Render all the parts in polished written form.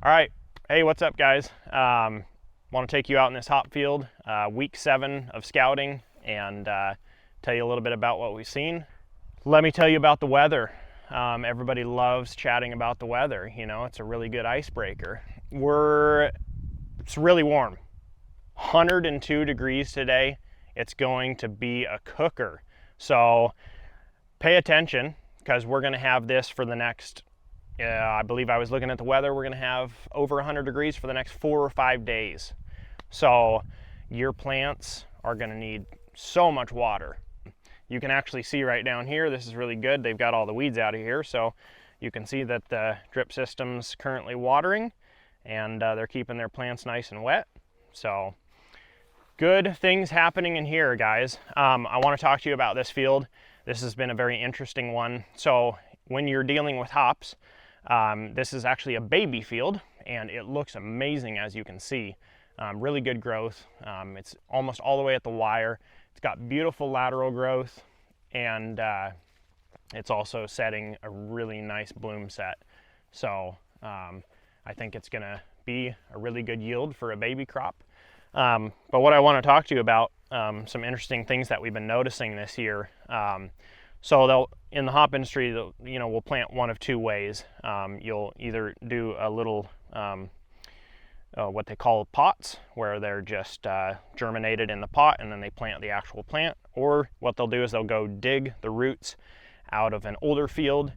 All right. Hey, what's up, guys? Want to take you out in this hop field, week 7 of scouting, and tell you a little bit about what we've seen. Let me tell you about the weather. Everybody loves chatting about the weather. You know, it's a really good icebreaker. It's really warm. 102 degrees today. It's going to be a cooker. So pay attention, because we're going to have this for the next, I believe I was looking at the weather, we're going to have over 100 degrees for the next 4 or 5 days. So your plants are going to need so much water. You can actually see right down here, this is really good. They've got all the weeds out of here, so you can see that the drip system's currently watering, and they're keeping their plants nice and wet. So good things happening in here, guys. I want to talk to you about this field. This has been a very interesting one. So when you're dealing with hops, this is actually a baby field, and it looks amazing, as you can see. Really good growth. It's almost all the way at the wire. It's got beautiful lateral growth, and it's also setting a really nice bloom set. So I think it's going to be a really good yield for a baby crop. But what I want to talk to you about, some interesting things that we've been noticing this year. So in the hop industry, we'll plant one of two ways. You'll either do a little what they call pots, where they're just germinated in the pot and then they plant the actual plant. Or what they'll do is they'll go dig the roots out of an older field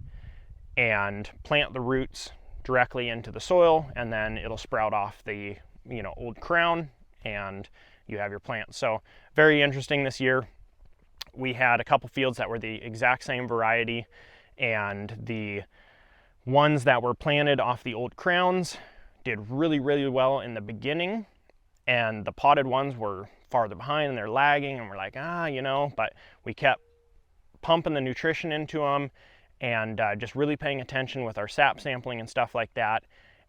and plant the roots directly into the soil, and then it'll sprout off the old crown and you have your plant. So very interesting this year. We had a couple fields that were the exact same variety, and the ones that were planted off the old crowns did really, really well in the beginning, and the potted ones were farther behind and they're lagging, and we're like, but we kept pumping the nutrition into them and just really paying attention with our sap sampling and stuff like that.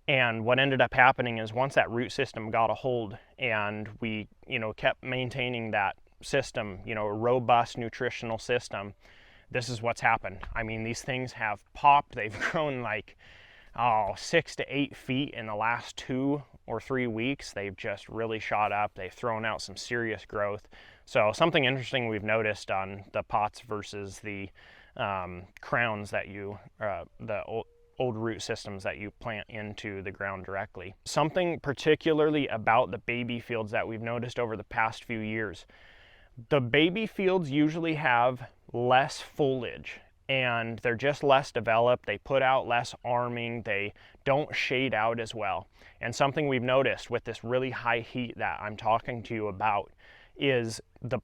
And what ended up happening is once that root system got a hold and we, kept maintaining that system, a robust nutritional system, this is what's happened. I mean, these things have popped. They've grown like, 6 to 8 feet in the last 2 or 3 weeks. They've just really shot up. They've thrown out some serious growth. So something interesting we've noticed on the pots versus the crowns that the old root systems that you plant into the ground directly. Something particularly about the baby fields that we've noticed over the past few years. The baby fields usually have less foliage, and they're just less developed. They put out less arming. They don't shade out as well. And something we've noticed with this really high heat that I'm talking to you about is the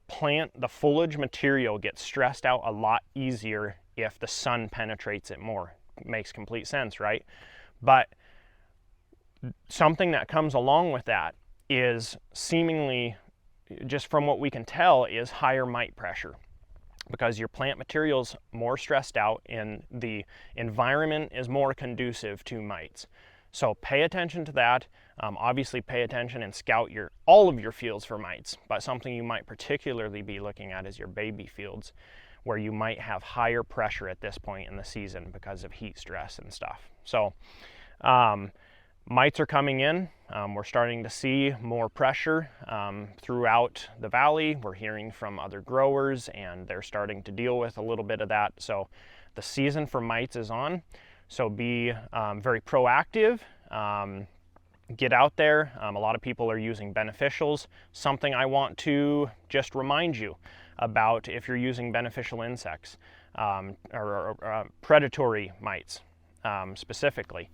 foliage material gets stressed out a lot easier if the sun penetrates it more. Makes complete sense, right? But something that comes along with that is seemingly, just from what we can tell, is higher mite pressure, because your plant material's more stressed out and the environment is more conducive to mites. So pay attention to that. Obviously pay attention and scout all of your fields for mites, but something you might particularly be looking at is your baby fields, where you might have higher pressure at this point in the season because of heat stress and stuff. So mites are coming in. We're starting to see more pressure throughout the valley. We're hearing from other growers, and they're starting to deal with a little bit of that. So the season for mites is on. So be very proactive. Get out there. A lot of people are using beneficials. Something I want to just remind you about, if you're using beneficial insects or predatory mites specifically.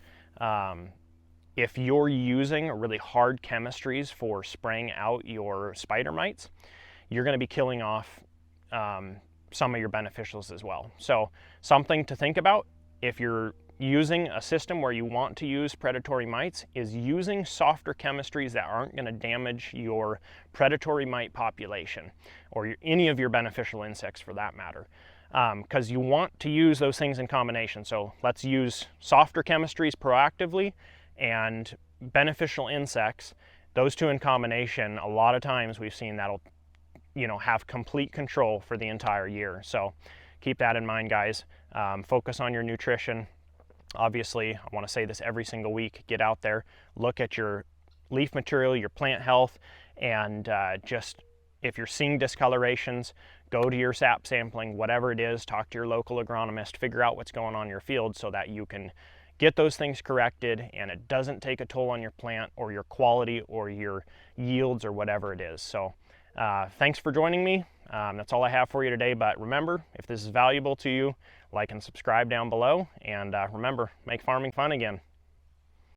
If you're using really hard chemistries for spraying out your spider mites, you're going to be killing off some of your beneficials as well. So something to think about if you're using a system where you want to use predatory mites is using softer chemistries that aren't going to damage your predatory mite population or any of your beneficial insects for that matter, because you want to use those things in combination. So let's use softer chemistries proactively and beneficial insects. Those two in combination, a lot of times we've seen that'll have complete control for the entire year. So keep that in mind, guys. Focus on your nutrition. Obviously, I want to say this every single week, get out there, look at your leaf material, your plant health, and just if you're seeing discolorations, go to your sap sampling, whatever it is, talk to your local agronomist, figure out what's going on in your field so that you can get those things corrected and it doesn't take a toll on your plant or your quality or your yields or whatever it is. So thanks for joining me. That's all I have for you today, but remember, if this is valuable to you, like and subscribe down below, and remember, make farming fun again.